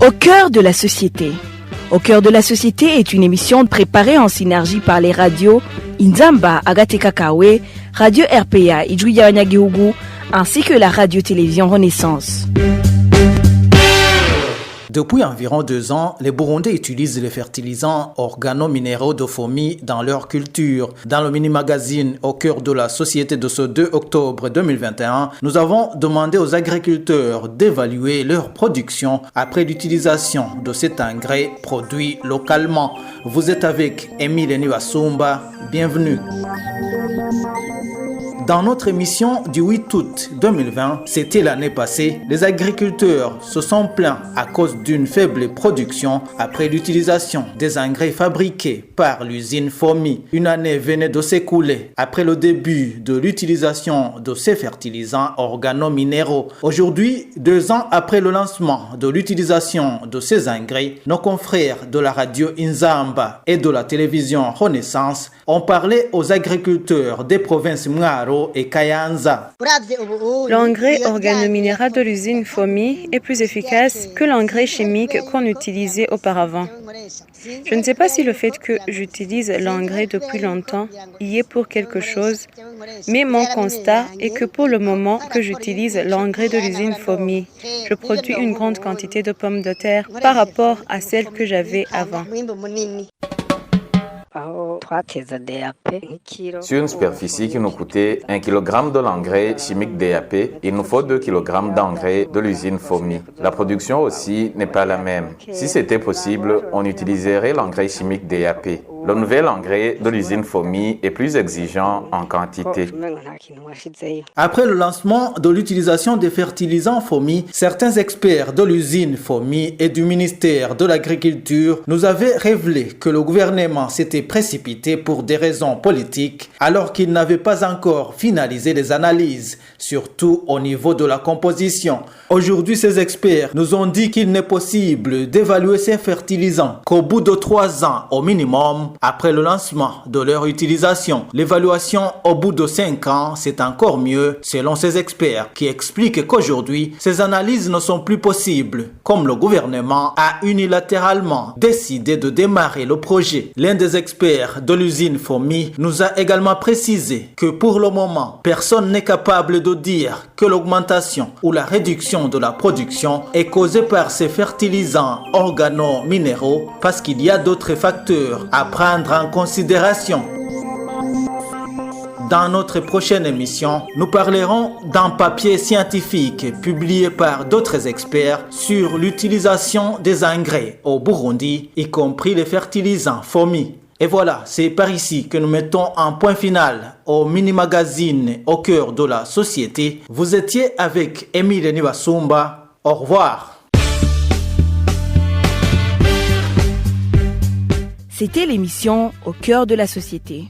Au cœur de la société. Au cœur de la société est une émission préparée en synergie par les radios Inzamba, Agatekakawe, Radio RPA, Ijuya Wanyagihugu, ainsi que la radio-télévision Renaissance. Depuis environ 2 ans, les Burundais utilisent les fertilisants organominéraux de FOMI dans leur culture. Dans le mini-magazine Au cœur de la société de ce 2 octobre 2021, nous avons demandé aux agriculteurs d'évaluer leur production après l'utilisation de cet engrais produit localement. Vous êtes avec Émile Niwasumba, bienvenue. Dans notre émission du 8 août 2020, c'était l'année passée, les agriculteurs se sont plaints à cause d'une faible production après l'utilisation des engrais fabriqués par l'usine FOMI. Une année venait de s'écouler après le début de l'utilisation de ces fertilisants organominéraux. Aujourd'hui, 2 ans après le lancement de l'utilisation de ces engrais, nos confrères de la radio Inzamba et de la télévision Renaissance ont parlé aux agriculteurs des provinces Mwaro et Kayanza. L'engrais organominéral de l'usine FOMI est plus efficace que l'engrais chimique qu'on utilisait auparavant. Je ne sais pas si le fait que j'utilise l'engrais depuis longtemps y est pour quelque chose, mais mon constat est que pour le moment que j'utilise l'engrais de l'usine FOMI, je produis une grande quantité de pommes de terre par rapport à celle que j'avais avant. Sur une superficie qui nous coûtait 1 kg de l'engrais chimique DAP, il nous faut 2 kg d'engrais de l'usine FOMI. La production aussi n'est pas la même. Si c'était possible, on utiliserait l'engrais chimique DAP. Le nouvel engrais de l'usine FOMI est plus exigeant en quantité. Après le lancement de l'utilisation des fertilisants FOMI, certains experts de l'usine FOMI et du ministère de l'Agriculture nous avaient révélé que le gouvernement s'était précipité pour des raisons politiques alors qu'il n'avait pas encore finalisé les analyses, surtout au niveau de la composition. Aujourd'hui, ces experts nous ont dit qu'il n'est possible d'évaluer ces fertilisants qu'au bout de 3 ans au minimum après le lancement de leur utilisation. L'évaluation au bout de 5 ans, c'est encore mieux selon ces experts qui expliquent qu'aujourd'hui, ces analyses ne sont plus possibles comme le gouvernement a unilatéralement décidé de démarrer le projet. L'un des experts de l'usine FOMI nous a également précisé que pour le moment, personne n'est capable de dire que l'augmentation ou la réduction de la production est causée par ces fertilisants organominéraux parce qu'il y a d'autres facteurs à prendre en considération. Dans notre prochaine émission, nous parlerons d'un papier scientifique publié par d'autres experts sur l'utilisation des engrais au Burundi, y compris les fertilisants FOMI. Et voilà, c'est par ici que nous mettons un point final au mini-magazine Au cœur de la société. Vous étiez avec Émile Niwasumba. Au revoir. C'était l'émission Au cœur de la société.